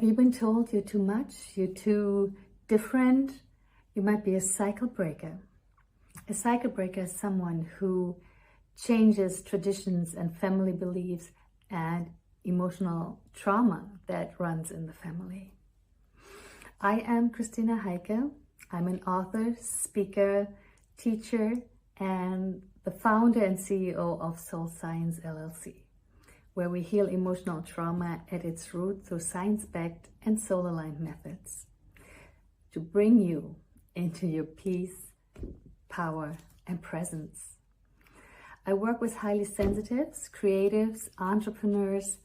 Have you been told you're too much, you're too different? You might be a cycle breaker. A cycle breaker is someone who changes traditions and family beliefs and emotional trauma that runs in the family. I am Christina Heike. I'm an author, speaker, teacher, and the founder and CEO of Soul Science LLC, where we heal emotional trauma at its root through science-backed and soul-aligned methods to bring you into your peace, power, and presence. I work with highly sensitives, creatives, entrepreneurs,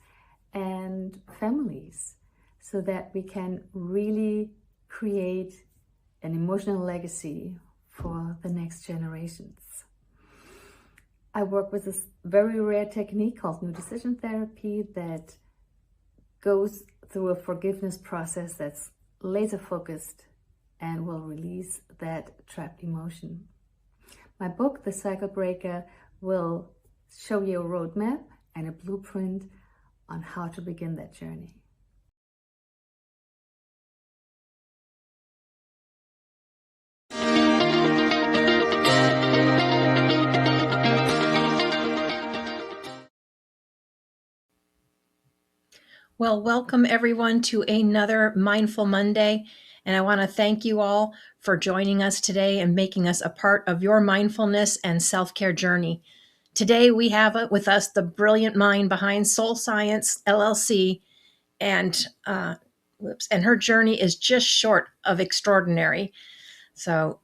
and families so that we can really create an emotional legacy for the next generations. I work with this very rare technique called new decision therapy that goes through a forgiveness process that's laser focused and will release that trapped emotion. My book, The Cycle Breaker, will show you a roadmap and a blueprint on how to begin that journey. Well, welcome everyone to another Mindful Monday. And I want to thank you all for joining us today and making us a part of your mindfulness and self-care journey. Today, we have with us the brilliant mind behind Soul Science LLC, and her journey is just short of extraordinary. So,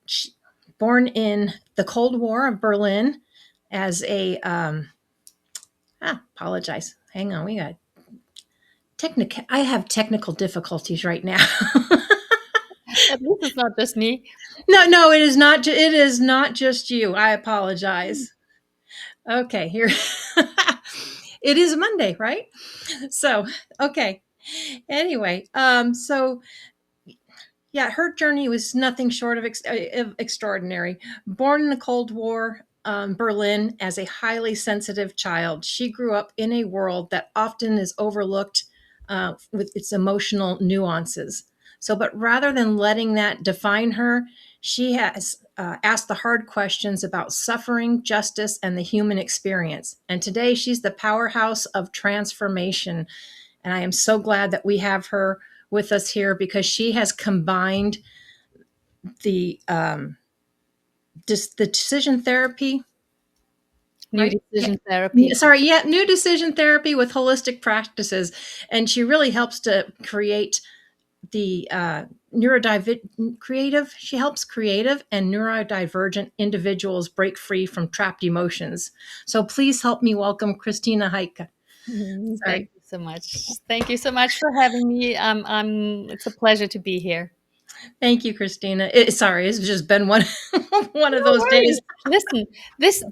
born in the Cold War of Berlin as a, apologize. Hang on, I have technical difficulties right now. At least it's not just me. No, it is not. It is not just you. I apologize. Okay, here. It is Monday, right? So, okay. Anyway, her journey was nothing short of extraordinary. Born in the Cold War, Berlin, as a highly sensitive child, she grew up in a world that often is overlooked with its emotional nuances. So, but rather than letting that define her, she has asked the hard questions about suffering, justice, and the human experience. And today she's the powerhouse of transformation. And I am so glad that we have her with us here because she has combined the decision therapy. New decision therapy. New decision therapy with holistic practices. And she really helps to create the she helps creative and neurodivergent individuals break free from trapped emotions. So please help me welcome Christina Heike. Thank you so much. Thank you so much for having me. It's a pleasure to be here. Thank you, Christina. It's just been one of those days. Listen, this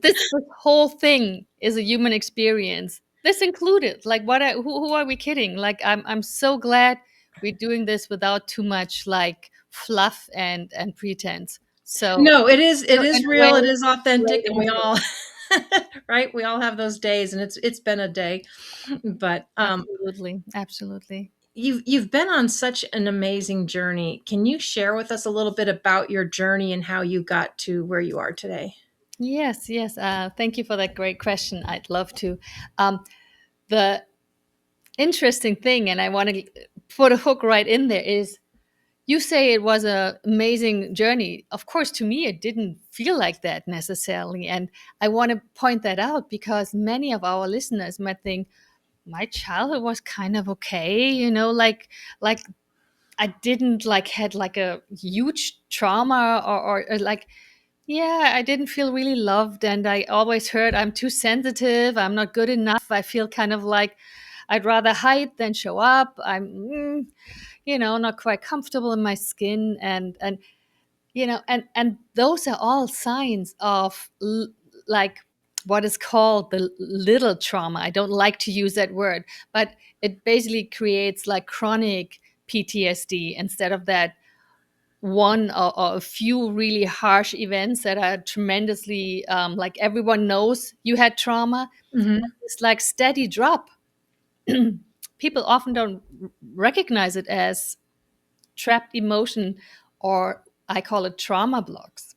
whole thing is a human experience. This included. Like, who are we kidding? Like, I'm so glad we're doing this without too much like fluff and pretense. So no, it is real. It is authentic, and we all right. We all have those days, and it's been a day, but absolutely. You've been on such an amazing journey. Can you share with us a little bit about your journey and how you got to where you are today? Yes. Thank you for that great question. I'd love to. The interesting thing, and I want to put a hook right in there, is you say it was an amazing journey. Of course, to me, it didn't feel like that necessarily. And I want to point that out because many of our listeners might think, my childhood was kind of okay, like I didn't had like a huge trauma or like, yeah, I didn't feel really loved. And I always heard I'm too sensitive. I'm not good enough. I feel kind of like I'd rather hide than show up. I'm, not quite comfortable in my skin. And those are all signs of like what is called the little trauma. I don't like to use that word, but it basically creates like chronic PTSD instead of that one or a few really harsh events that are tremendously like everyone knows you had trauma. Mm-hmm. It's like steady drop. people often don't recognize it as trapped emotion, or I call it trauma blocks.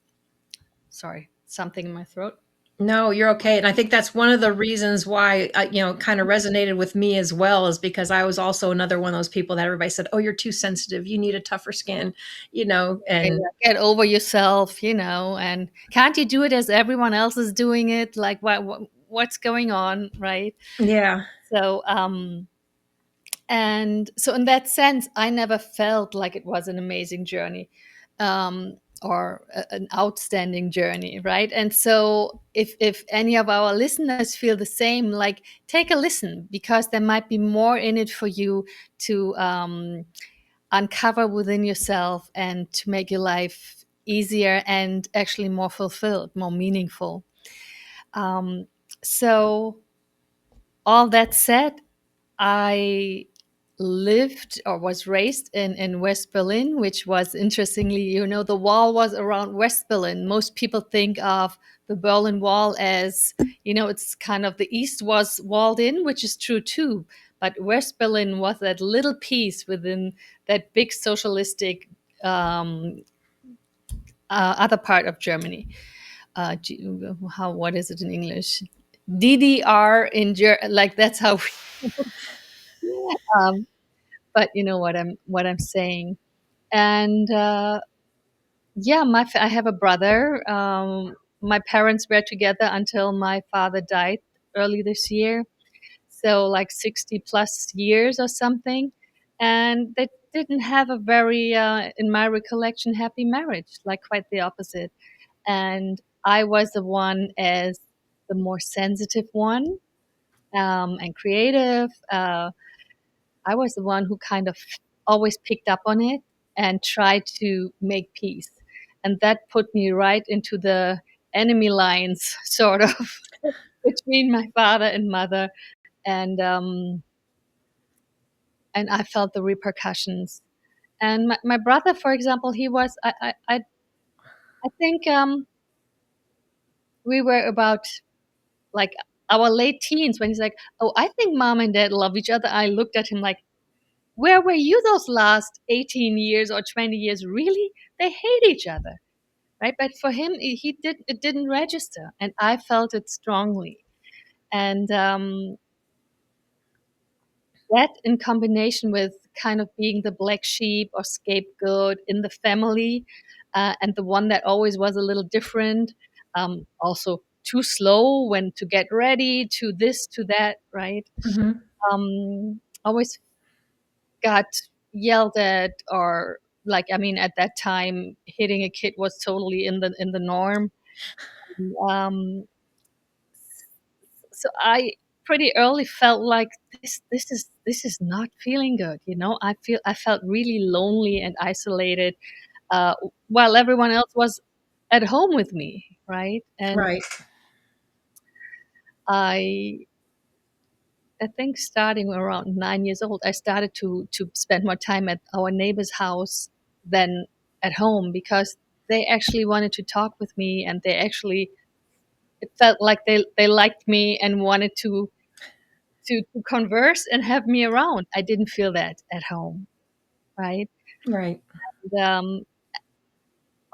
Sorry, something in my throat. No, you're okay. And I think that's one of the reasons why, kind of resonated with me as well, is because I was also another one of those people that everybody said, oh, you're too sensitive. You need a tougher skin, And and get over yourself, and can't you do it as everyone else is doing it? Like, what's going on, right? yeah. So, and so in that sense, I never felt like it was an amazing journey, or an outstanding journey, right? And so if any of our listeners feel the same, like, take a listen, because there might be more in it for you to uncover within yourself, and to make your life easier and actually more fulfilled, more meaningful. So all that said, I lived or was raised in West Berlin, which was, interestingly, the wall was around West Berlin. Most people think of the Berlin Wall as, it's kind of, the East was walled in, which is true too. But West Berlin was that little piece within that big socialistic other part of Germany. What is it in English? DDR in like, that's how. um, but you know what I'm saying. And yeah, I have a brother. My parents were together until my father died early this year, so like 60 plus years or something. And they didn't have a very, in my recollection, happy marriage, like quite the opposite. And I was the one, as the more sensitive one, and creative. I was the one who kind of always picked up on it and tried to make peace. And that put me right into the enemy lines, sort of, between my father and mother. And and I felt the repercussions. And my brother, for example, he was, I think, we were about, like, our late teens, when he's like, oh, I think mom and dad love each other. I looked at him like, where were you those last 18 years or 20 years? Really? They hate each other, right? But for him, it didn't register, and I felt it strongly. And that, in combination with kind of being the black sheep or scapegoat in the family, and the one that always was a little different, also too slow when to get ready, to this, to that, right? Hmm. Always got yelled at, or, like, I mean, at that time, hitting a kid was totally in the norm. Um, so I pretty early felt like this is not feeling good. I felt really lonely and isolated, uh, while everyone else was at home with me, right? And Right. I I think starting around 9 years old, I started to spend more time at our neighbor's house than at home, because they actually wanted to talk with me, and it felt like they liked me and wanted to converse and have me around. I didn't feel that at home, right? Right. And,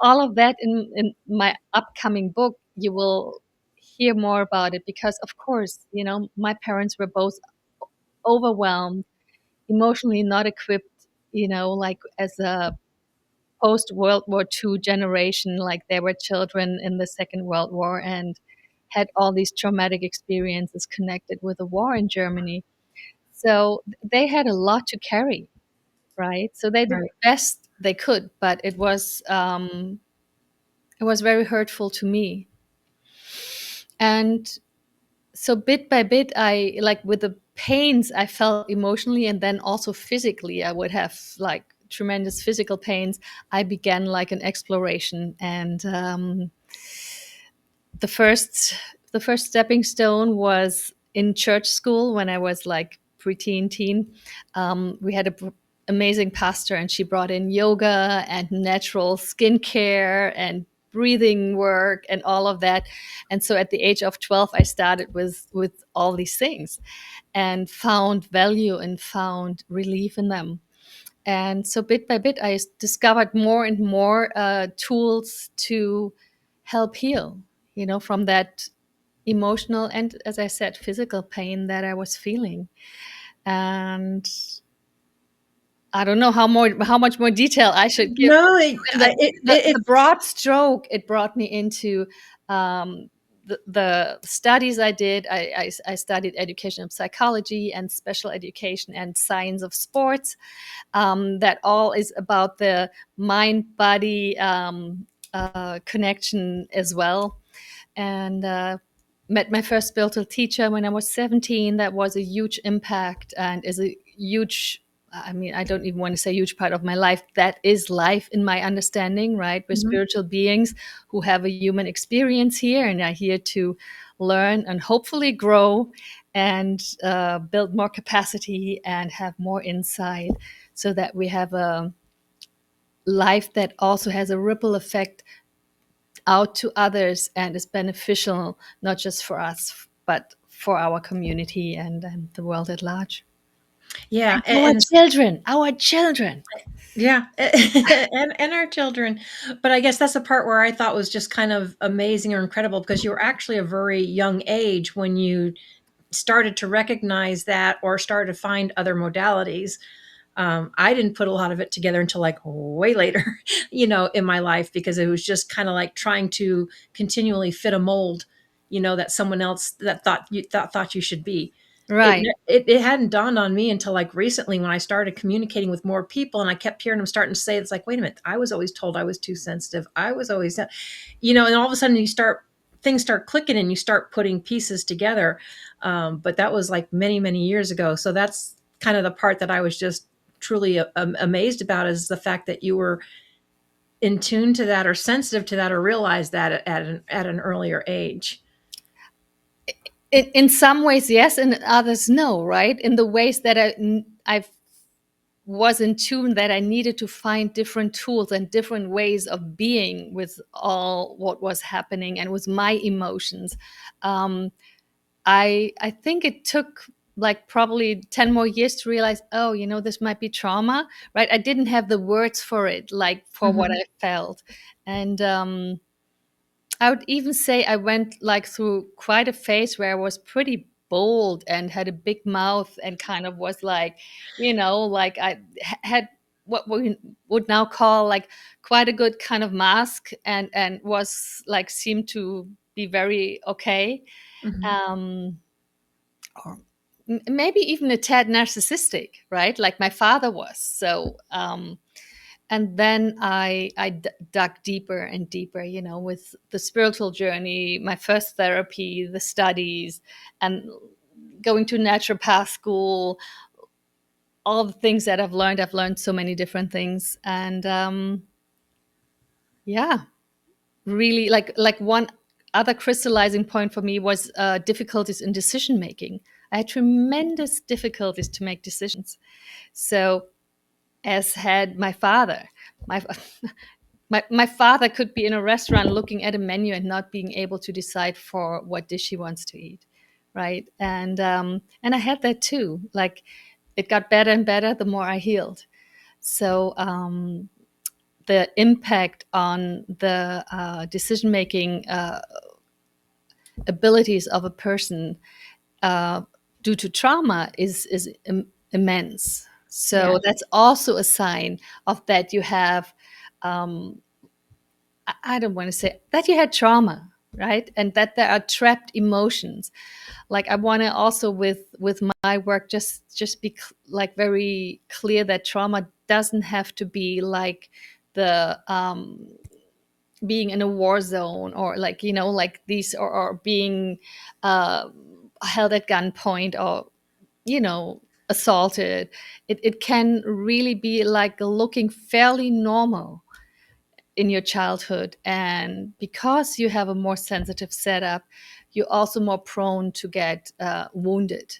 all of that, in my upcoming book, you will hear more about it, because, of course, my parents were both overwhelmed, emotionally not equipped, like, as a post World War II generation. Like, they were children in the Second World War, and had all these traumatic experiences connected with the war in Germany. So they had a lot to carry, right? So they did Right. the best they could, but it was very hurtful to me. And so bit by bit, I, like, with the pains I felt emotionally, and then also physically, I would have, like, tremendous physical pains. I began, like, an exploration. And the first the first stepping stone was in church school, when I was, like, preteen teen. We had a amazing pastor, and she brought in yoga and natural skincare and breathing work and all of that. And so at the age of 12, I started with all these things and found value and found relief in them. And so bit by bit, I discovered more and more tools to help heal, from that emotional and, as I said, physical pain that I was feeling. And I don't know how much more detail I should give. No, And the broad stroke, it brought me into the studies I did. I studied education of psychology and special education and science of sports. That all is about the mind-body connection as well. And met my first spiritual teacher when I was 17. That was a huge impact and is a huge, I don't even want to say huge part of my life. That is life in my understanding, right? We're spiritual beings who have a human experience here and are here to learn and hopefully grow and build more capacity and have more insight so that we have a life that also has a ripple effect out to others and is beneficial, not just for us, but for our community and the world at large. yeah, Our children. yeah, and our children. But I guess that's the part where I thought was just kind of amazing or incredible, because you were actually a very young age when you started to recognize that or started to find other modalities. I didn't put a lot of it together until like way later, in my life, because it was just kind of like trying to continually fit a mold, that someone else that thought you should be. Right. It hadn't dawned on me until like recently when I started communicating with more people, and I kept hearing them starting to say, it's like, wait a minute, I was always told I was too sensitive. I was always, and all of a sudden things start clicking and you start putting pieces together. But that was like many, many years ago. So that's kind of the part that I was just truly amazed about, is the fact that you were in tune to that or sensitive to that or realized that at an earlier age. In some ways, yes, and in others, no, right? In the ways that I was in tune, that I needed to find different tools and different ways of being with all what was happening and with my emotions. I think it took like probably 10 more years to realize, oh, this might be trauma, right? I didn't have the words for it, like for what I felt. And I would even say I went like through quite a phase where I was pretty bold and had a big mouth and kind of was like, like I had what we would now call like quite a good kind of mask and was like seemed to be very okay. Um, or maybe even a tad narcissistic, right? Like my father was. So, and then I dug deeper and deeper, with the spiritual journey, my first therapy, the studies, and going to naturopath school, all the things that I've learned. I've learned so many different things, and yeah, really like one other crystallizing point for me was difficulties in decision making. I had tremendous difficulties to make decisions. So, as had my father, my my father could be in a restaurant looking at a menu and not being able to decide for what dish he wants to eat, right? And I had that too. Like it got better and better the more I healed. So the impact on the decision making abilities of a person due to trauma is immense. So Yeah. that's also a sign of that you have. I don't want to say that you had trauma, right? And that there are trapped emotions. Like I want to also with my work just be like very clear that trauma doesn't have to be like the being in a war zone or like like these or being held at gunpoint or assaulted. It can really be like looking fairly normal in your childhood, and because you have a more sensitive setup, you're also more prone to get wounded.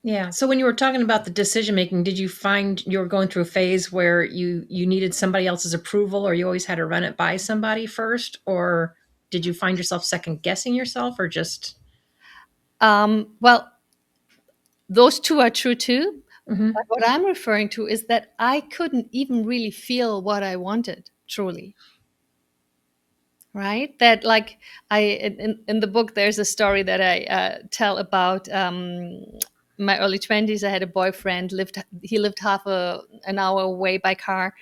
Yeah. So when you were talking about the decision making, did you find you were going through a phase where you needed somebody else's approval, or you always had to run it by somebody first, or did you find yourself second guessing yourself, or just? Well, those two are true too. Mhm. But what I'm referring to is that I couldn't even really feel what I wanted truly. Right? That like in the book, there's a story that I tell about my early 20s. I had a boyfriend, he lived an hour away by car,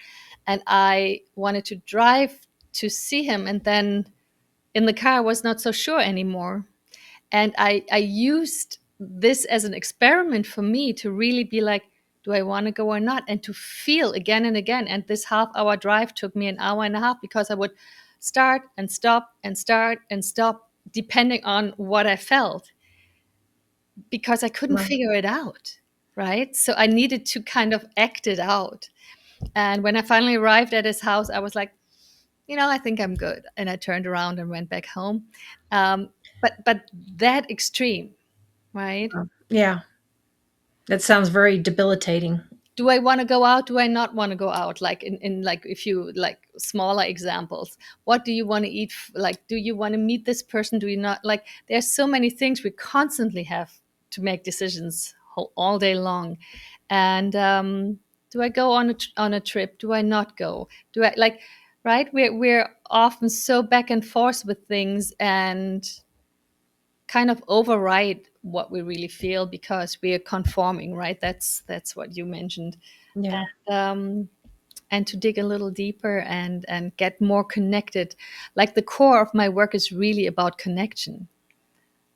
and I wanted to drive to see him. And then in the car, I was not so sure anymore. And I used this as an experiment for me to really be like, do I want to go or not? And to feel again and again. And this half-hour drive took me an hour and a half, because I would start and stop and start and stop depending on what I felt, because I couldn't Right. figure it out. Right. So I needed to kind of act it out. And when I finally arrived at his house, I was like, I think I'm good. And I turned around and went back home. But that extreme, right? Yeah. That sounds very debilitating. Do I want to go out? Do I not want to go out? Like in like, if you like smaller examples, what do you want to eat? Like, do you want to meet this person? Do you not? Like, there's so many things we constantly have to make decisions all day long. And do I go on a trip? Do I not go? Do I like, right? We're often so back and forth with things, and kind of override what we really feel because we are conforming, right? That's what you mentioned. Yeah. And to dig a little deeper and get more connected. Like, the core of my work is really about connection.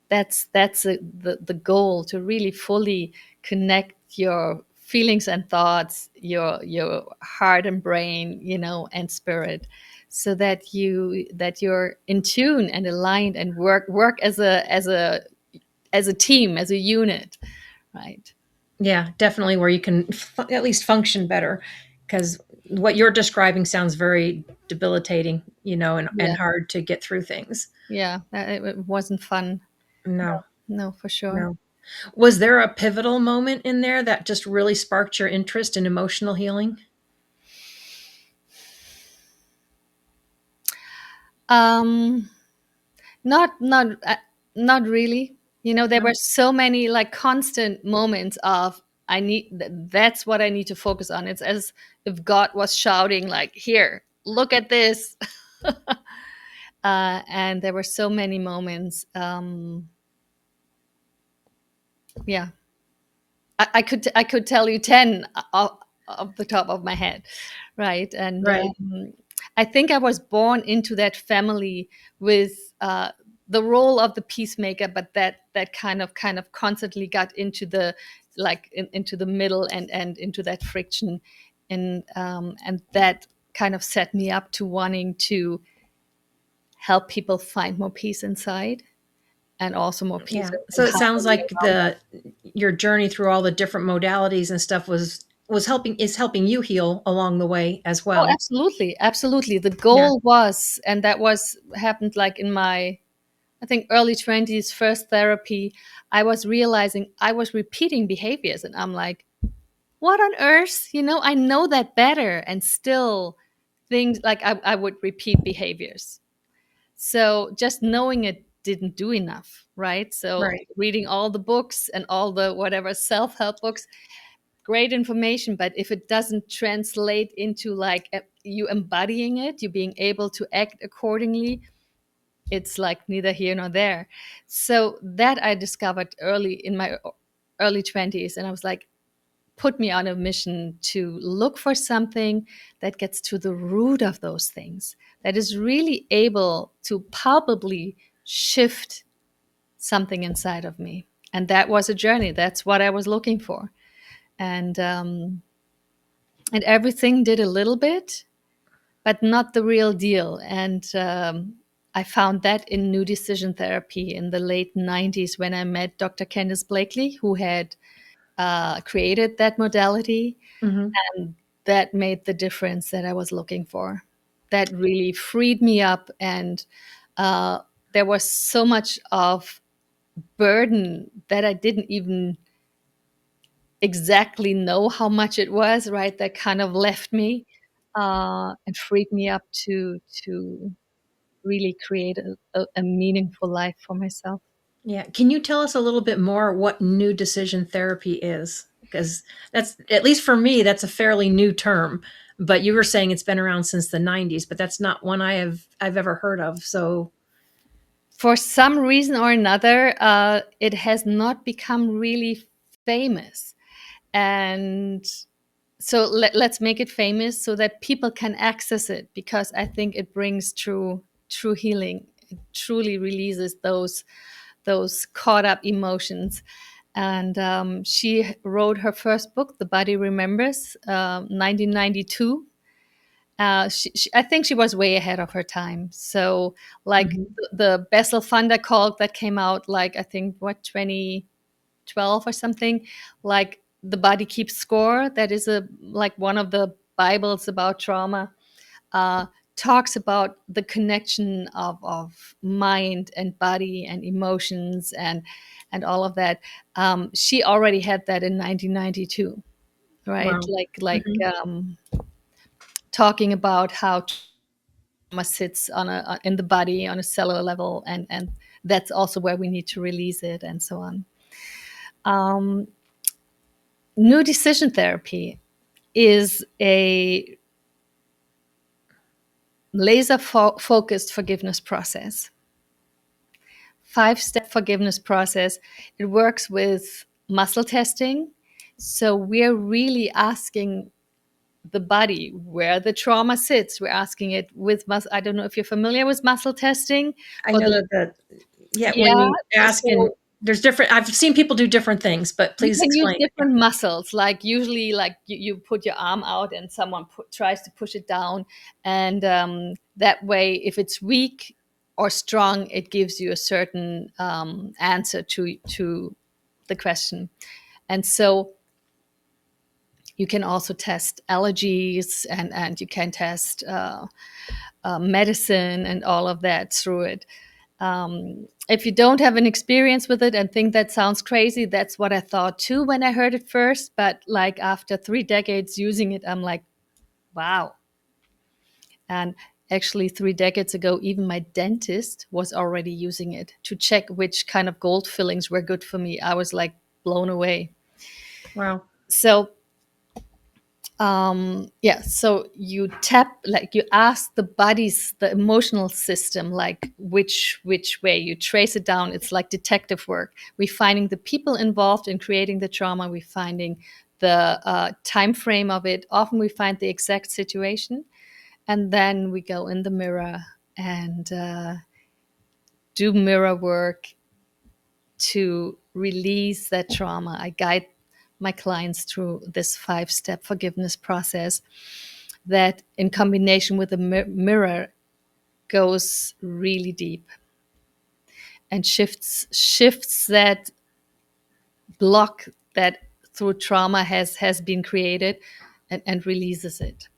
That's the goal, to really fully connect your feelings and thoughts, your heart and brain, and spirit, so that you're in tune and aligned and work as a team, as a unit, right? Yeah, definitely, where you can at least function better, because what you're describing sounds very debilitating, and Yeah, hard to get through things. yeah. It wasn't fun. No, No, for sure. no. Was there a pivotal moment in there that just really sparked your interest in emotional healing? Um, not really. There No. were so many like constant moments of, that's what I need to focus on. It's as if God was shouting like, here, look at this. And there were so many moments. Yeah, I could tell you 10 off the top of my head, right? And Right. I think I was born into that family with the role of the peacemaker, but that kind of constantly got into the into the middle and into that friction, and that kind of set me up to wanting to help people find more peace inside, and also more peace Yeah. So and it sounds harmony like around the your journey through all the different modalities and stuff was helping you heal along the way as Oh, well. absolutely, absolutely. The Yeah. goal was, and that was happened like in my, I think, early 20s, first therapy. I was realizing I was repeating behaviors, and I'm like, what on earth? I know that better, and still things like I would repeat behaviors. So just knowing it didn't do enough, right? So Right. reading all the books and all the whatever self-help books, great information, but if it doesn't translate into like you embodying it, you being able to act accordingly, it's like neither here nor there. So that I discovered early in my early 20s, and I was like, put me on a mission to look for something that gets to the root of those things, that is really able to palpably shift something inside of me. And that was a journey. That's what I was looking for. And everything did a little bit, but not the real deal. And I found that in new decision therapy in the late 90s, when I met Dr. Candice Blakely, who had created that modality. Hmm. And that made the difference that I was looking for. That really freed me up. And uh, there was so much of burden that I didn't even exactly know how much it was, right? That kind of left me and freed me up to really create a meaningful life for myself. Yeah. Can you tell us a little bit more what new decision therapy is? Because that's, at least for me, that's a fairly new term. But you were saying it's been around since the 90s, but that's not one I've ever heard of. So, For some reason or another, it has not become really famous. And so let's make it famous so that people can access it, because I think it brings true healing. It truly releases those caught up emotions. And she wrote her first book, The Body Remembers, 1992. I think she was way ahead of her time. So, like mhm. the Bessel van der Kolk that came out, like I think what 2012 or something, like The Body Keeps Score. That is a like one of the Bibles about trauma. Uh, talks about the connection of mind and body and emotions and all of that. She already had that in 1992, right? Wow. Like Mhm. talking about how trauma sits on in the body on a cellular level, and that's also where we need to release it, and so on. Um, New decision therapy is a laser focused forgiveness process, 5-step forgiveness process. It works with muscle testing. So we're really asking the body where the trauma sits. We're asking it with muscle. I don't know if you're familiar with muscle testing I for know the, that yeah, when yeah. you ask and So there's different, I've seen people do different things, but you please can use explain. different muscles. Like usually, like you put your arm out and someone tries to push it down, and that way, if it's weak or strong, it gives you a certain answer to the question. And so you can also test allergies, and you can test medicine and all of that through it. If you don't have an experience with it and think that sounds crazy, that's what I thought too when I heard it first. But like after 3 decades using it, I'm like, wow. And actually, 3 decades ago, even my dentist was already using it to check which kind of gold fillings were good for me. I was like blown away. Wow. So yeah, so you tap, like you ask the body's, the emotional system, like which way you trace it down. It's like detective work. We're finding the people involved in creating the trauma. We're finding the time frame of it. Often we find the exact situation, and then we go in the mirror and do mirror work to release that trauma. I guide my clients through this 5-step forgiveness process that, in combination with the mirror, goes really deep and shifts that block that through trauma has been created, and releases it.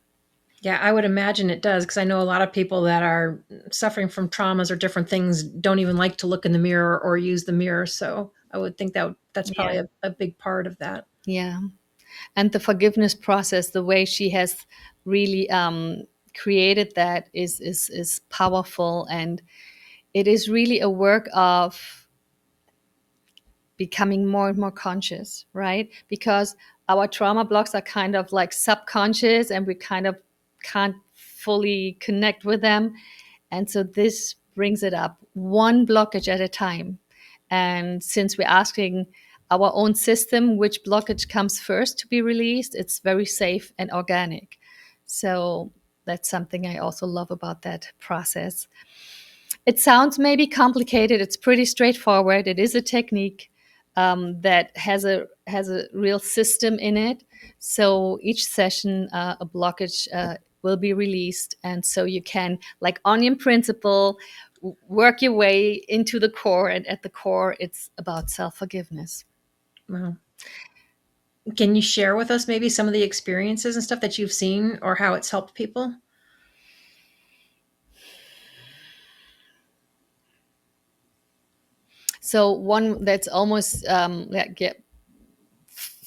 Yeah, I would imagine it does, because I know a lot of people that are suffering from traumas or different things don't even like to look in the mirror or use the mirror. So I would think that that's Yeah, probably a big part of that. yeah. And the forgiveness process, the way she has really created that, is powerful, and it is really a work of becoming more and more conscious, right? Because our trauma blocks are kind of like subconscious, and we kind of can't fully connect with them. And so this brings it up one blockage at a time. And since we're asking our own system which blockage comes first to be released, it's very safe and organic. So that's something I also love about that process. It sounds maybe complicated. It's pretty straightforward. It is a technique that has a real system in it. So each session, a blockage will be released, and so you can, like onion principle, work your way into the core. And at the core, it's about self forgiveness. Wow. Can you share with us maybe some of the experiences and stuff that you've seen or how it's helped people? So one that's almost like, yeah,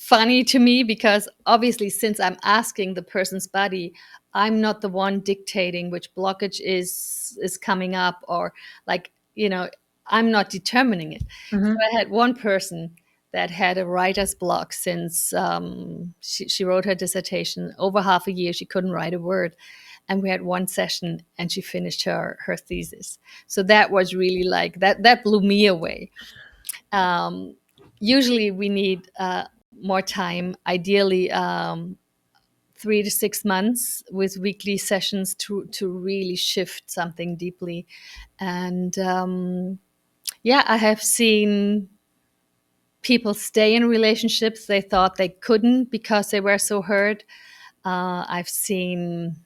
funny to me because obviously, since I'm asking the person's body, I'm not the one dictating which blockage is coming up, or like, I'm not determining it. So Hmm. I had one person that had a writer's block since she wrote her dissertation over half a year. She couldn't write a word, and we had one session, and she finished her thesis. So that was really like that blew me away. um, Usually we need more time, ideally 3 to 6 months with weekly sessions to really shift something deeply. And yeah, I have seen people stay in relationships they thought they couldn't because they were so hurt. I've seen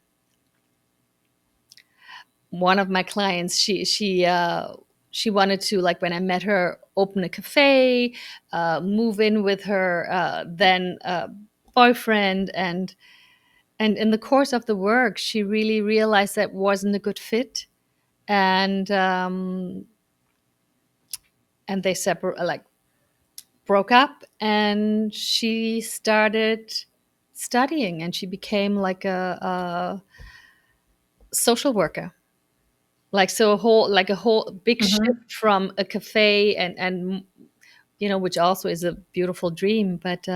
one of my clients, she wanted to, like, when I met her, open a cafe, move in with her then boyfriend, and in the course of the work she really realized that wasn't a good fit. And they broke up, and she started studying, and she became like a social worker. Like, so a whole big Hmm. shift from a cafe, and which also is a beautiful dream, but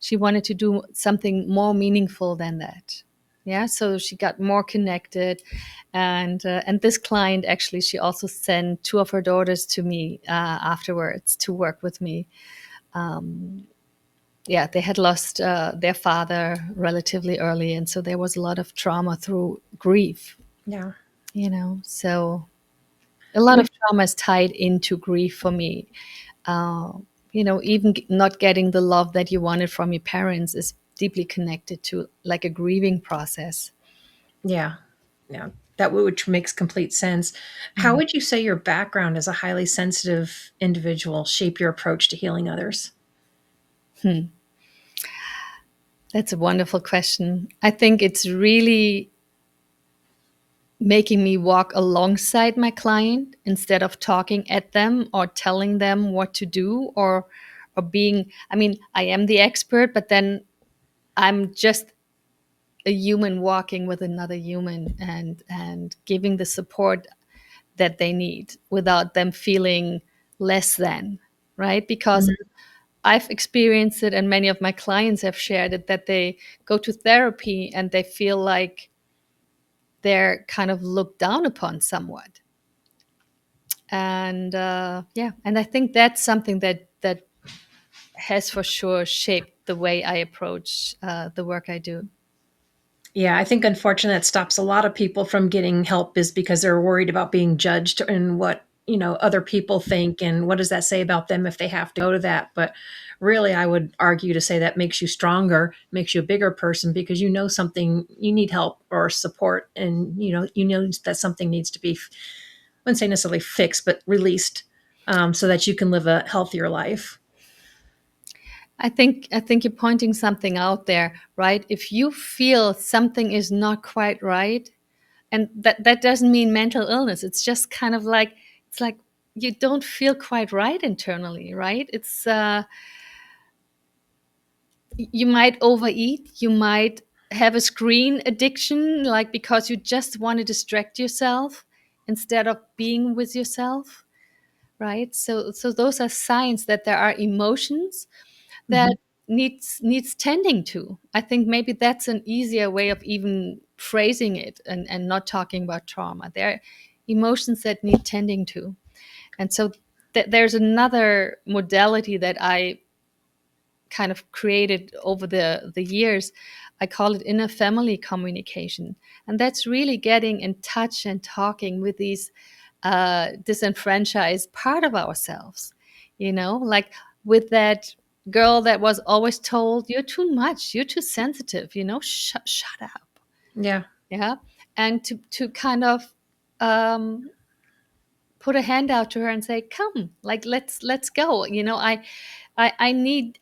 she wanted to do something more meaningful than that. Yeah, so she got more connected. And this client, actually, she also sent two of her daughters to me afterwards to work with me. Yeah, they had lost their father relatively early, and so there was a lot of trauma through grief. Yeah. So a lot of trauma is tied into grief for me. uh, even not getting the love that you wanted from your parents is deeply connected to like a grieving process. Yeah. Yeah. That which makes complete sense. How Mhm. would you say your background as a highly sensitive individual shape your approach to healing others? Hmm. That's a wonderful question. I think it's really making me walk alongside my client instead of talking at them or telling them what to do, or being, I mean, I am the expert, but then I'm just a human walking with another human, and giving the support that they need without them feeling less than, right? Because Mhm. I've experienced it, and many of my clients have shared it, that they go to therapy and they feel like they're kind of looked down upon somewhat. And yeah, and I think that's something that has for sure shaped the way I approach the work I do. Yeah, I think unfortunately that stops a lot of people from getting help is because they're worried about being judged and what, other people think and what does that say about them if they have to go to that. But really, I would argue to say that makes you stronger, makes you a bigger person because you know something, you need help or support, and you know that something needs to be, I wouldn't say necessarily fixed, but released, so that you can live a healthier life. I think you're pointing something out there, right? If you feel something is not quite right, and that doesn't mean mental illness. It's just kind of like, it's like you don't feel quite right internally, right? It's you might overeat, you might have a screen addiction, like because you just want to distract yourself instead of being with yourself, right? So those are signs that there are emotions Mhm. that needs tending to. I think maybe that's an easier way of even phrasing it, and not talking about trauma. There are emotions that need tending to. And so there's another modality that I kind of created over the years. I call it inner family communication. And that's really getting in touch and talking with these disenfranchised part of ourselves, like with that girl that was always told, you're too much, you're too sensitive, shut up. Yeah. Yeah. And to kind of um, put a hand out to her and say, come, like, let's go. I need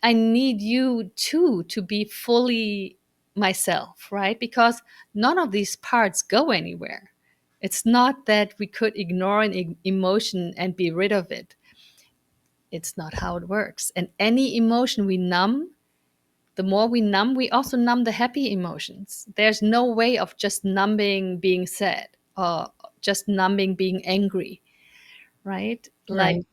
you too to be fully myself, right? Because none of these parts go anywhere. It's not that we could ignore an emotion and be rid of it. It's not how it works. And any emotion we numb the more we numb, we also numb the happy emotions. There's no way of just numbing being sad or just numbing being angry, right? Like Right.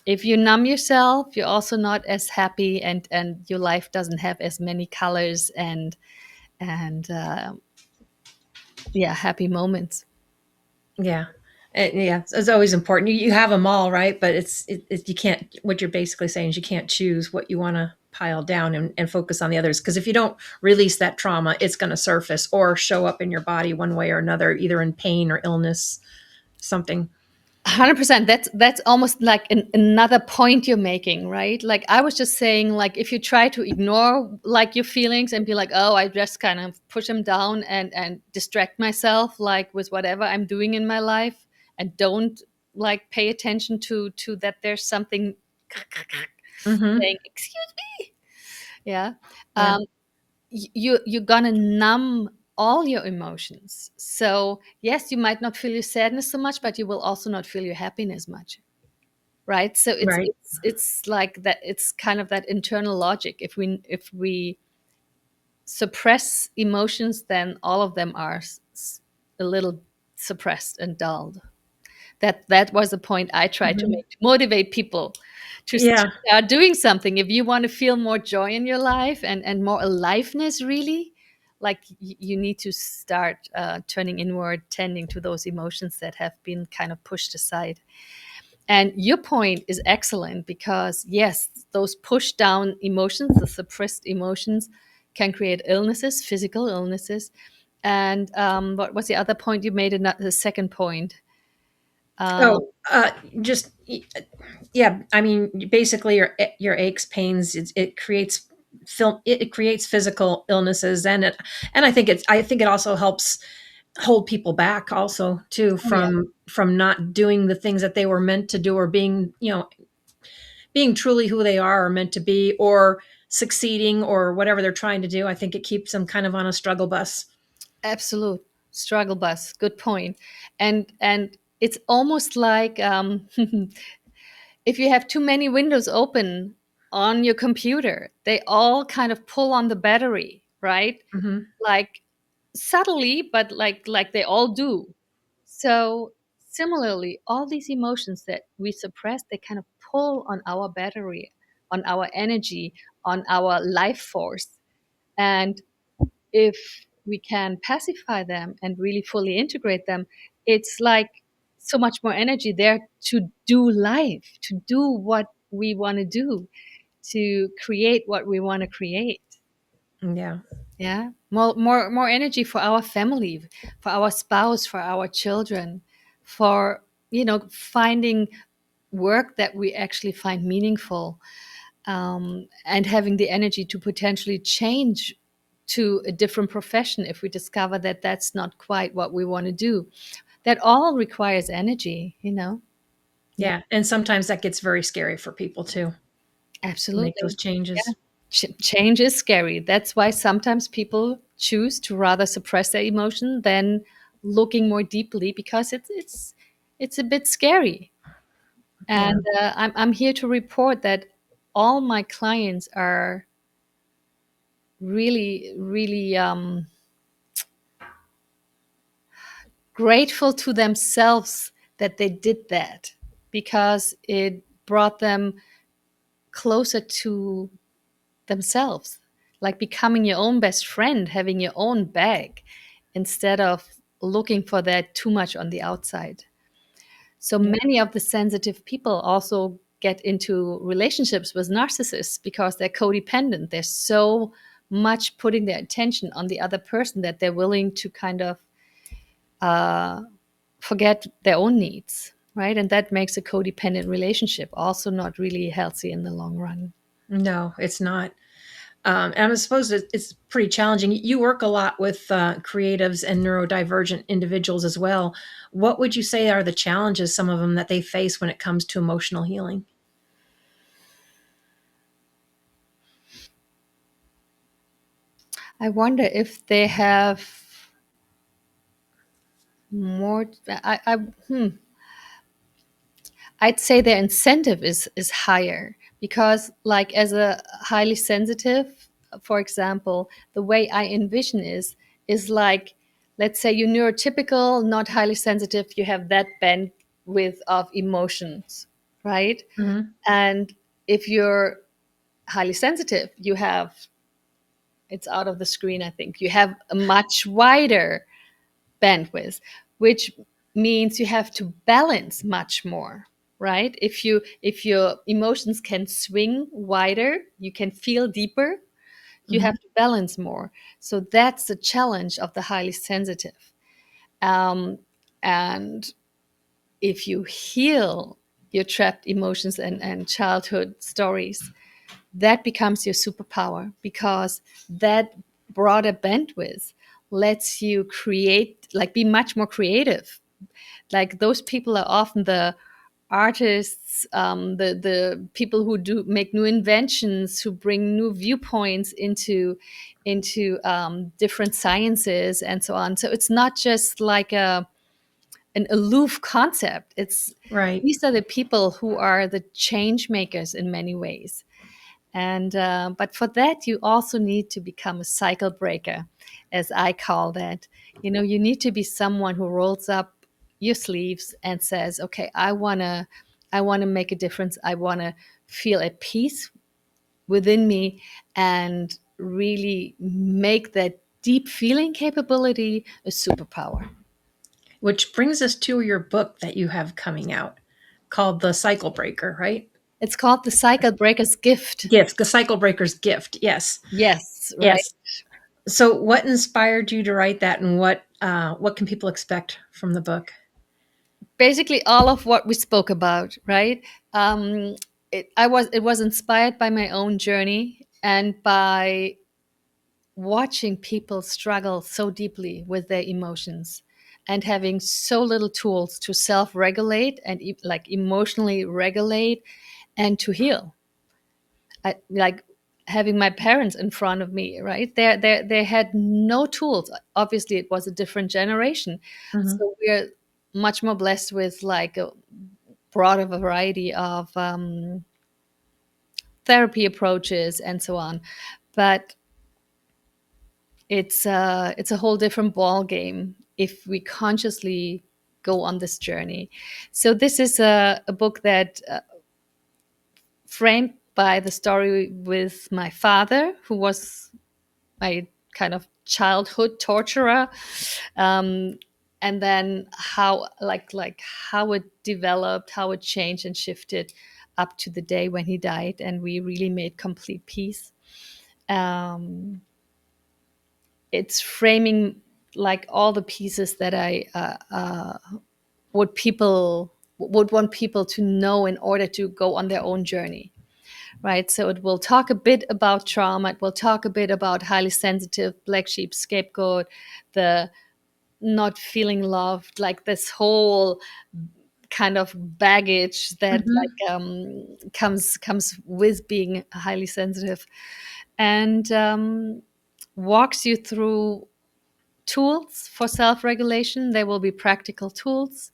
if you numb yourself, you're also not as happy, and your life doesn't have as many colors and yeah, happy moments. Yeah. Yeah, it's always important. You have them all, right? But you can't, what you're basically saying is you can't choose what you want to pile down and focus on the others. Because if you don't release that trauma, it's going to surface or show up in your body one way or another, either in pain or illness, something. 100%. That's almost like another point you're making, right? Like I was just saying, like if you try to ignore like your feelings and be like, oh, I just kind of push them down and distract myself like with whatever I'm doing in my life, and don't like pay attention to that there's something Mm-hmm. saying, excuse me. Yeah. Yeah. um you're gonna numb all your emotions. So yes, you might not feel your sadness so much, but you will also not feel your happiness much, right? So it's Right. it's it's like that. It's kind of that internal logic. If we suppress emotions, then all of them are a little suppressed and dulled. That was the point I tried to Mm-hmm. make, to motivate people to Yeah. start doing something. If you want to feel more joy in your life and more aliveness, really, like you need to start turning inward, tending to those emotions that have been kind of pushed aside. And your point is excellent, because yes, those pushed down emotions, the suppressed emotions, can create illnesses, physical illnesses. And what was the other point you made? The second point. Um, Oh, just yeah. I mean, basically, your aches, pains. It creates it creates physical illnesses, and I think it also helps hold people back, also too, oh yeah. from not doing the things that they were meant to do, or being, being truly who they are or meant to be, or succeeding, or whatever they're trying to do. I think it keeps them kind of on a struggle bus. Absolute struggle bus. Good point. And it's almost like if you have too many windows open on your computer, they all kind of pull on the battery, right? Hmm. Like subtly, but like they all do. So similarly, all these emotions that we suppress, they kind of pull on our battery, on our energy, on our life force. And if we can pacify them and really fully integrate them, it's like so much more energy there to do life, to do what we want to do, to create what we want to create. Yeah. Yeah, more energy for our family, for our spouse, for our children, for finding work that we actually find meaningful, and having the energy to potentially change to a different profession if we discover that that's not quite what we want to do. That all requires energy. Yeah, Yeah. And sometimes that gets very scary for people too, to make those absolutely. Yeah. changes. Change is scary. That's why sometimes people choose to rather suppress their emotion than looking more deeply, because it's a bit scary. Yeah. And I'm here to report that all my clients are really, really grateful to themselves that they did that, because it brought them closer to themselves, like becoming your own best friend, having your own bag, instead of looking for that too much on the outside. So Yeah. many of the sensitive people also get into relationships with narcissists because they're codependent. They're so much putting their attention on the other person that they're willing to kind of uh, forget their own needs, right? And that makes a codependent relationship also not really healthy in the long run. No, it's not. And I suppose it's pretty challenging. You work a lot with creatives and neurodivergent individuals as well. What would you say are the challenges, some of them, that they face when it comes to emotional healing? I wonder if they have more. I'd say their incentive is higher, because, like, as a highly sensitive, for example, the way I envision is like, let's say you're neurotypical, not highly sensitive, you have that bandwidth of emotions, right? Mm-hmm. And if you're highly sensitive, you have, it's out of the screen, I think, you have a much wider bandwidth, which means you have to balance much more, right? If your emotions can swing wider, you can feel deeper, you Mm-hmm. have to balance more. So that's the challenge of the highly sensitive. And if you heal your trapped emotions and childhood stories, that becomes your superpower, because that broader bandwidth lets you create, like be much more creative. Like those people are often the artists, the people who do make new inventions, who bring new viewpoints into different sciences and so on. So it's not just like an aloof concept. It's, Right. these are the people who are the change makers in many ways. And but for that, you also need to become a cycle breaker, as I call that. You know, you need to be someone who rolls up your sleeves and says, "Okay, I wanna make a difference. I wanna feel at peace within me, and really make that deep feeling capability a superpower." Which brings us to your book that you have coming out called The Cycle Breaker, right? It's called the Cycle Breaker's Gift. Gift, The Cycle Breaker's Gift. Yes. Yes, right. Yes. So what inspired you to write that, and what can people expect from the book? Basically all of what we spoke about, right? It was inspired by my own journey and by watching people struggle so deeply with their emotions and having so little tools to self-regulate and like emotionally regulate and to heal. Like having my parents in front of me, right? They had no tools. Obviously, it was a different generation, Mm-hmm. so we're much more blessed with like a broader variety of therapy approaches and so on. But it's a whole different ball game if we consciously go on this journey. So this is a book that framed by the story with my father, who was my kind of childhood torturer, um, and then how like how it developed, how it changed and shifted up to the day when he died, and we really made complete peace. Um, it's framing like all the pieces that I would want people to know in order to go on their own journey, right? So it will talk a bit about trauma. It will talk a bit about highly sensitive, black sheep, scapegoat, the not feeling loved, like this whole kind of baggage that Mm-hmm. like comes with being highly sensitive, and walks you through tools for self-regulation. There will be practical tools.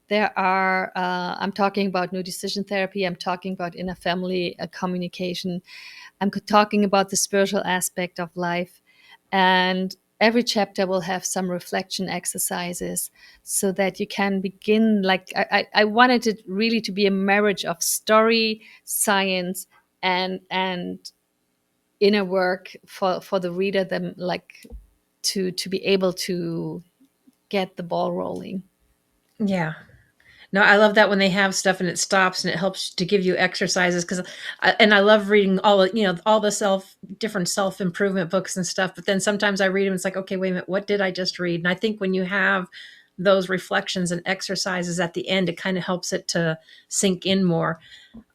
There are, I'm talking about new decision therapy. I'm talking about inner family communication. I'm talking about the spiritual aspect of life. And every chapter will have some reflection exercises so that you can begin. Like, I wanted it really to be a marriage of story, science, and inner work for the reader, them like to be able to get the ball rolling. Yeah. No, I love that when they have stuff and it stops and it helps to give you exercises, because and I love reading all all the different self improvement books and stuff. But then sometimes I read them, it's like, okay, wait a minute, what did I just read? And I think when you have those reflections and exercises at the end, it kind of helps it to sink in more.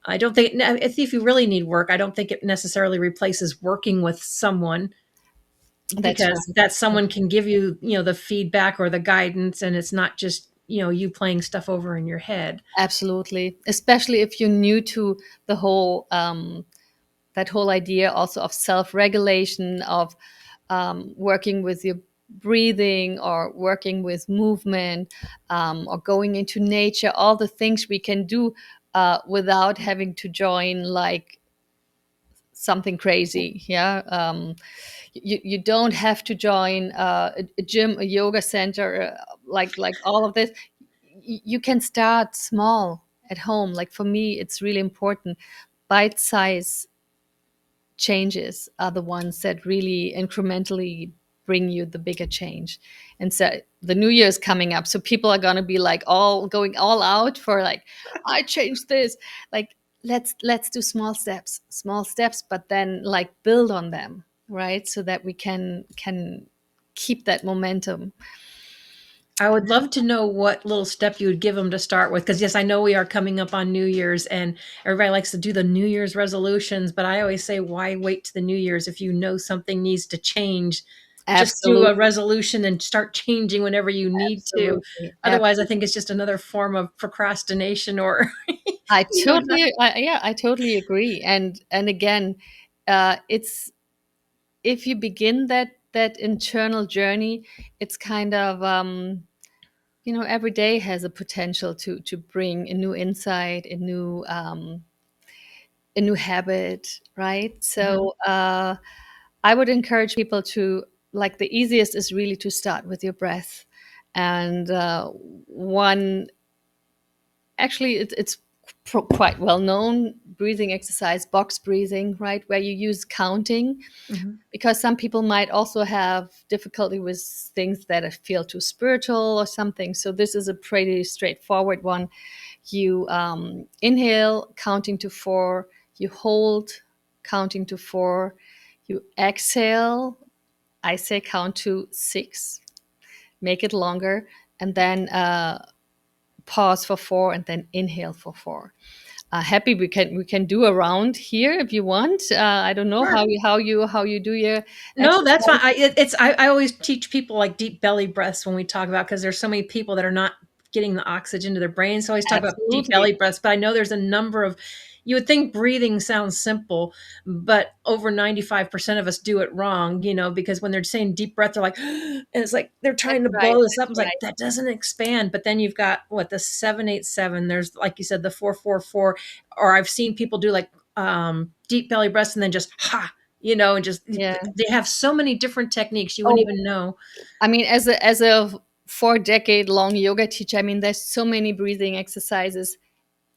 I don't think if you really need work, I don't think it necessarily replaces working with someone, That's because that someone can give you, the feedback or the guidance, and it's not just, you playing stuff over in your head. absolutely, especially if you're new to the whole that whole idea also of self-regulation, of working with your breathing or working with movement, or going into nature, all the things we can do without having to join like something crazy. Yeah. You don't have to join a gym, a yoga center, like all of this. You can start small at home. Like for me, it's really important. Bite size changes are the ones that really incrementally bring you the bigger change. And so the new year is coming up, so people are going to be like all going all out for like, I changed this. Like, let's do small steps, but then like build on them, right? So that we can keep that momentum. I would love to know what little step you would give them to start with. Because, yes, I know we are coming up on New Year's and everybody likes to do the New Year's resolutions. But I always say, why wait to the New Year's if you know something needs to change? Just do a Absolutely. resolution and start changing whenever you need to. Absolutely. Otherwise, I think it's just another form of procrastination or, I not. totally, yeah, I totally agree. And again, it's if you begin that internal journey, it's kind of every day has a potential to bring a new insight, a new habit, right? Mhm. So I would encourage people to, like, the easiest is really to start with your breath, and one actually it's quite well known breathing exercise, box breathing, right, where you use counting, Mhm. because some people might also have difficulty with things that feel too spiritual or something. So this is a pretty straightforward one. You inhale, counting to 4, you hold, counting to 4, you exhale, I say count to 6, make it longer, and then pause for 4, and then inhale for 4. Happy we can do a round here if you want. I don't know Sure. how you do your No, that's fine. exercise. I always teach people like deep belly breaths when we talk about, because there's so many people that are not getting the oxygen to their brain. So I always talk about deep Absolutely. belly breaths, but I know there's a number of, you would think breathing sounds simple, but over 95% of us do it wrong, because when they're saying deep breath, they're like, and it's like they're That's trying to right. blow this up. That's It's like, right. that doesn't expand. But then you've got what, the 787, there's, like you said, the 444, or I've seen people do like deep belly breaths and then just and just, Yeah. they have so many different techniques you wouldn't Oh, even know. I mean, as a 4-decade-long yoga teacher, I mean, there's so many breathing exercises.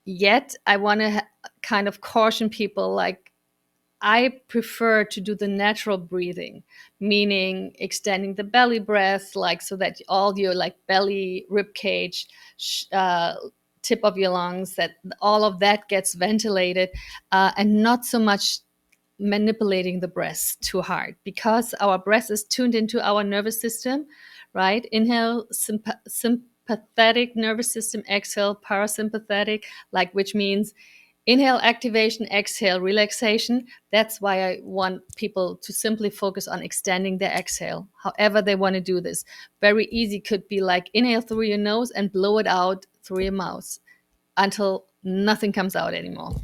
Yet, I want to kind of caution people, like, I prefer to do the natural breathing, meaning extending the belly breath, like so that all your like belly, rib cage, tip of your lungs, that all of that gets ventilated, and not so much manipulating the breath too hard, because our breath is tuned into our nervous system, right? Inhale, sympathetic nervous system, exhale, parasympathetic, like, which means inhale activation, exhale relaxation. That's why I want people to simply focus on extending their exhale, however they want to do this. Very easy could be like inhale through your nose and blow it out through your mouth until nothing comes out anymore.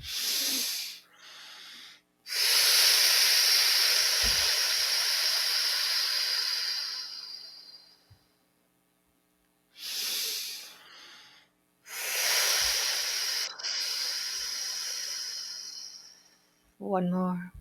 One more.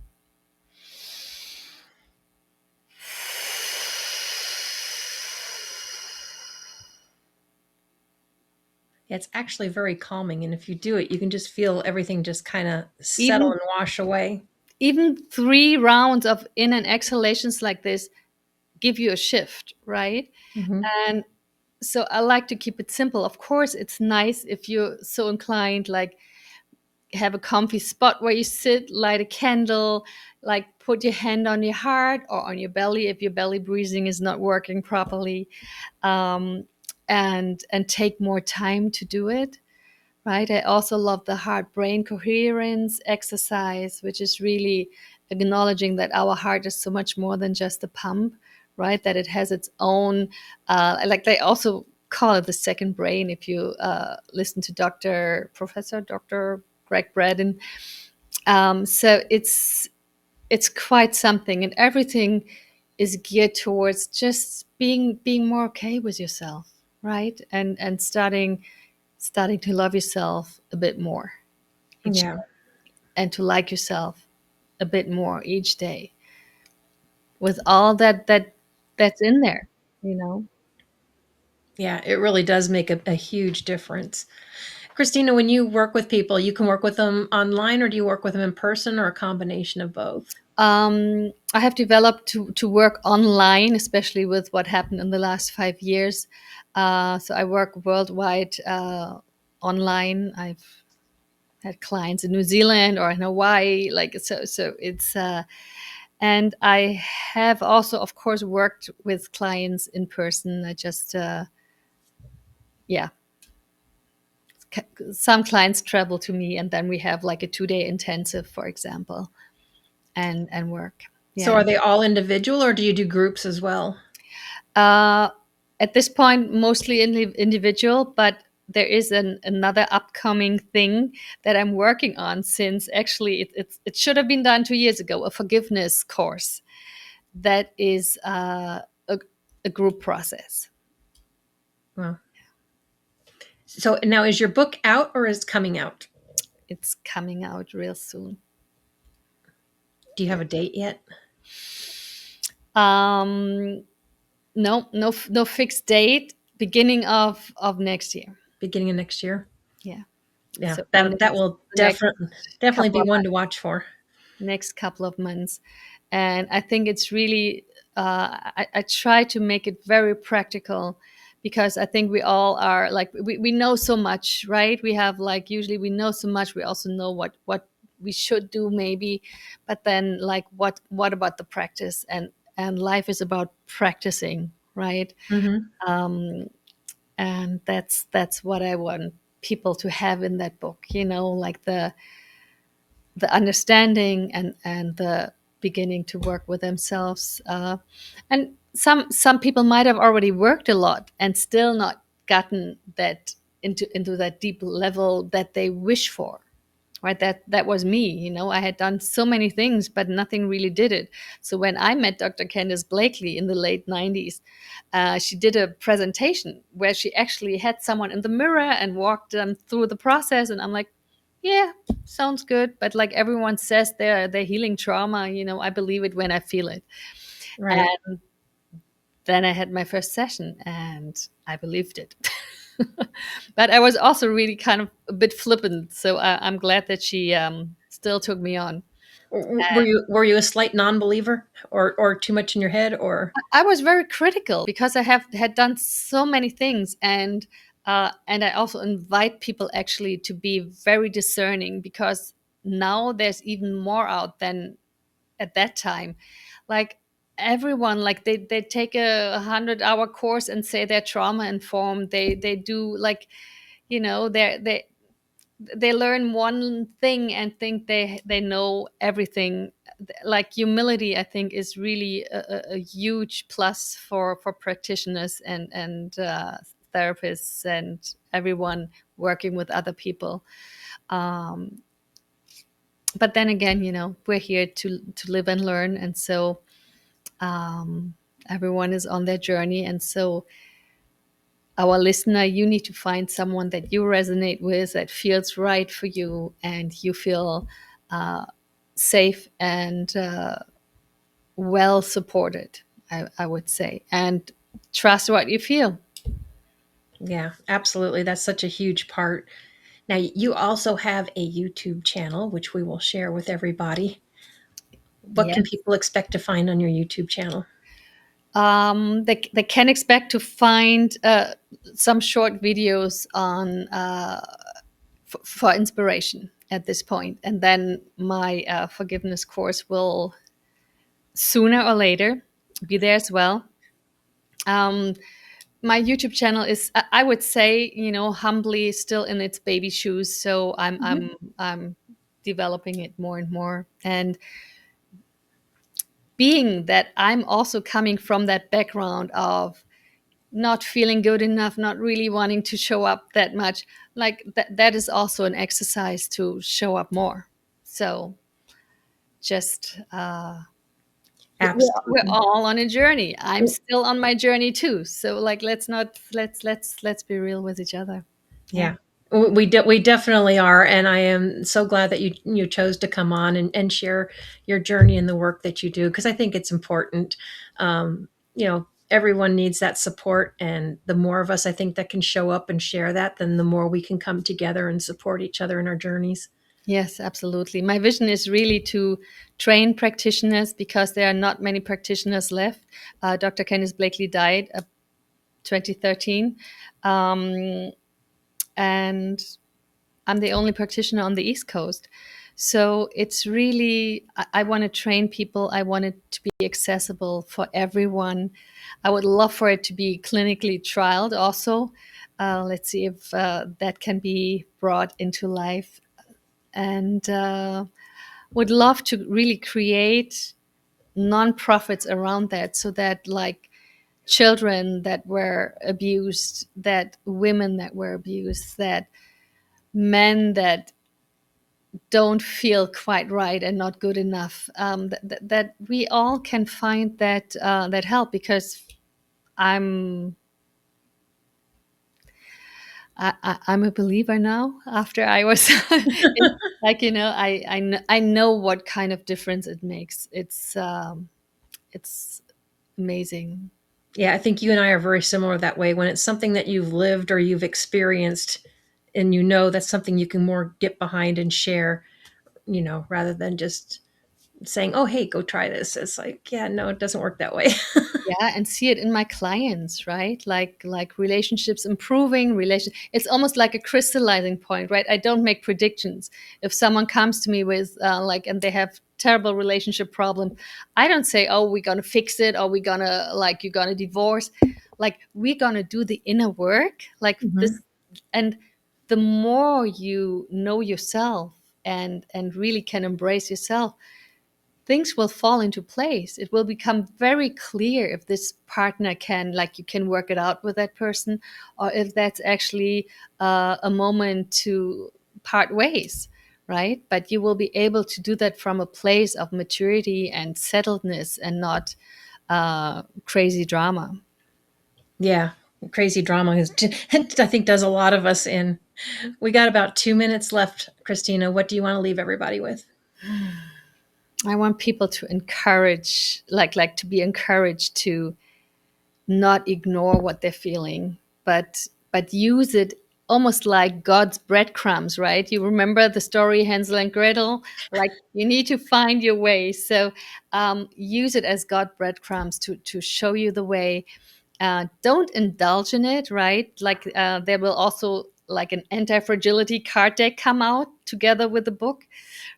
Yeah, it's actually very calming, and if you do it, you can just feel everything just kind of settle Even and wash away. even 3 rounds of in and exhalations like this give you a shift, right? Hmm. And so I like to keep it simple. Of course, it's nice if you're so inclined, like have a comfy spot where you sit, light a candle, like put your hand on your heart or on your belly if your belly breathing is not working properly, um, and take more time to do it. Right. I also love the heart brain coherence exercise, which is really acknowledging that our heart is so much more than just a pump, right? That it has its own, like they also call it the second brain. If you listen to Professor Dr. Greg Braden. So it's quite something, and everything is geared towards just being more okay with yourself, right? And starting to love yourself a bit more each Yeah. day, and to like yourself a bit more each day with all that's in there, you know. Yeah, it really does make a huge difference. Christina, when you work with people, you can work with them online, or do you work with them in person, or a combination of both? I have developed to work online, especially with what happened in the last 5 years. So I work worldwide online. I've had clients in New Zealand or in Hawaii, like so. So it's and I have also, of course, worked with clients in person. I just yeah, some clients travel to me, and then we have like a 2-day intensive, for example, and work. So Yeah. are they all individual, or do you do groups as well? Uh, at this point, mostly individual, but there is another upcoming thing that I'm working on, since actually it should have been done 2 years ago, a forgiveness course that is a group process. Well, so now is your book out or is it coming out? It's coming out real soon. Do you have a date yet? No, no fixed date. Beginning of next year. Beginning of next year? Yeah. Yeah, So that will the next definitely couple be of one to watch for. next couple of months. And I think it's really, I try to make it very practical, because I think we all are like, we know so much, right? We have like, usually we know so much. We also know what we should do maybe, but then like, what about the practice? And life is about practicing, right? Hmm. And that's what I want people to have in that book, like the understanding and the beginning to work with themselves. And some people might have already worked a lot and still not gotten that into that deep level that they wish for. Right, that was me. I had done so many things, but nothing really did it. So when I met Dr. Candice Blakely in the late 90s, she did a presentation where she actually had someone in the mirror and walked them through the process, and I'm like, yeah, sounds good, but like everyone says they're healing trauma, I believe it when I feel it. Right. And then I had my first session and I believed it. But I was also really kind of a bit flippant, so I'm glad that she still took me on. Were you a slight non-believer, or too much in your head, or? I was very critical because I had done so many things, and I also invite people actually to be very discerning, because now there's even more out than at that time. Like everyone, like they take a 100-hour course and say they're trauma informed. They do like, they learn one thing and think they know everything. Like humility, I think, is really a huge plus for practitioners and therapists and everyone working with other people. um, but then again, we're here to live and learn, and so everyone is on their journey. And so, our listener, you need to find someone that you resonate with, that feels right for you, and you feel safe and well supported, I would say, and trust what you feel. Yeah, absolutely. That's such a huge part. Now, you also have a YouTube channel, which we will share with everybody. What Yeah. can people expect to find on your YouTube channel? They can expect to find some short videos on for inspiration at this point, and then my forgiveness course will sooner or later be there as well. Um, my YouTube channel is, I would say, humbly still in its baby shoes. So I'm developing it more and more. And being that I'm also coming from that background of not feeling good enough, not really wanting to show up that much, like that is also an exercise to show up more. So just we're Absolutely. all on a journey. I'm still on my journey too. So like let's not let's be real with each other. Yeah. Yeah. We definitely are, and I am so glad that you chose to come on and share your journey and the work that you do, because I think it's important. Everyone needs that support, and the more of us I think that can show up and share that, then the more we can come together and support each other in our journeys. Yes, absolutely. My vision is really to train practitioners because there are not many practitioners left. Dr. Kenneth Blakely died 2013. And I'm the only practitioner on the East Coast. So it's really, I want to train people. I want it to be accessible for everyone. I would love for it to be clinically trialed also. Let's see if that can be brought into life. And would love to really create nonprofits around that so that, like, children that were abused, that women that were abused, that men that don't feel quite right and not good enough, that we all can find that help, because I'm I'm a believer now after I was like, I know what kind of difference it makes. It's amazing. Yeah, I think you and I are very similar that way. When it's something that you've lived or you've experienced, and that's something you can more get behind and share, rather than just saying, "Oh, hey, go try this." It's like, yeah, no, it doesn't work that way. Yeah, and see it in my clients, right? Like relationships improving, it's almost like a crystallizing point, right? I don't make predictions. If someone comes to me with and they have terrible relationship problem, I don't say, oh, we're gonna fix it, or we're gonna, like, you're gonna divorce. Like, we're gonna do the inner work, like Mhm. this. And the more you know yourself and really can embrace yourself, things will fall into place. It will become very clear if this partner can, like, you can work it out with that person, or if that's actually a moment to part ways, right? But you will be able to do that from a place of maturity and settledness, and not crazy drama. Yeah, crazy drama is, I think, does a lot of us in. We got about 2 minutes left, Christina. What do you want to leave everybody with? I want people to encourage, like to be encouraged to not ignore what they're feeling, but use it almost like God's breadcrumbs, right? You remember the story Hansel and Gretel? Like, you need to find your way. So use it as God breadcrumbs to show you the way. Don't indulge in it, right? Like, there will also, like, an anti-fragility card deck come out together with the book,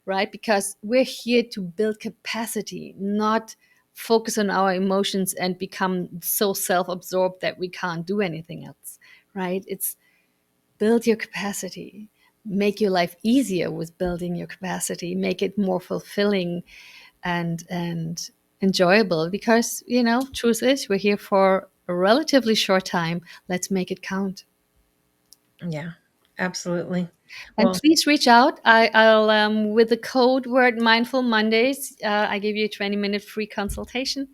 right? Because we're here to build capacity, not focus on our emotions and become so self-absorbed that we can't do anything else, right? It's build your capacity, make your life easier with building your capacity, make it more fulfilling and enjoyable, because, truth is, we're here for a relatively short time. Let's make it count. Yeah, absolutely. And Well, please reach out. I'll with the code word Mindful Mondays, I give you a 20-minute free consultation,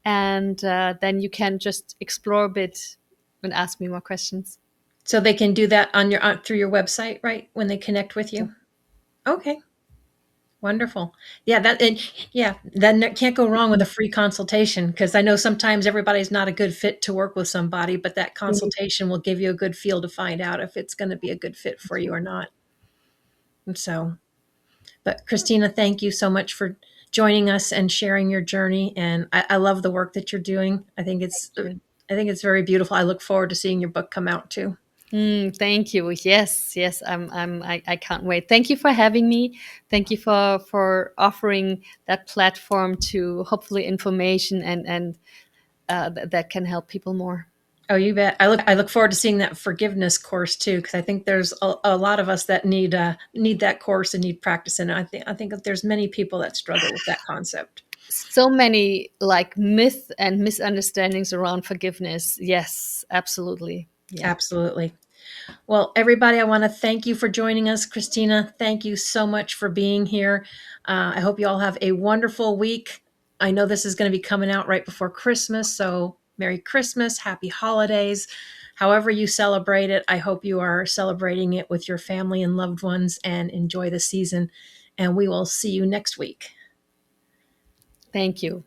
and then you can just explore a bit and ask me more questions. so they can do that on through your website, right? When they connect with you. Okay. Wonderful. Yeah, then it can't go wrong with a free consultation, because I know sometimes everybody's not a good fit to work with somebody, but that consultation will give you a good feel to find out if it's going to be a good fit for you or not. And so, but Christina, thank you so much for joining us and sharing your journey. And I love the work that you're doing. I think it's very beautiful. I look forward to seeing your book come out too. Thank you. Yes, yes. I can't wait. Thank you for having me. Thank you for offering that platform to, hopefully, information and that can help people more. Oh, you bet. I look forward to seeing that forgiveness course too, because I think there's a lot of us that need that course and need practice in it. I think that there's many people that struggle with that concept. So many, like, myth and misunderstandings around forgiveness. Yes, absolutely. Yeah. Absolutely. Well, everybody, I want to thank you for joining us. Christina, thank you so much for being here. I hope you all have a wonderful week. I know this is going to be coming out right before Christmas, so Merry Christmas, Happy Holidays. However you celebrate it, I hope you are celebrating it with your family and loved ones, and enjoy the season. And we will see you next week. Thank you.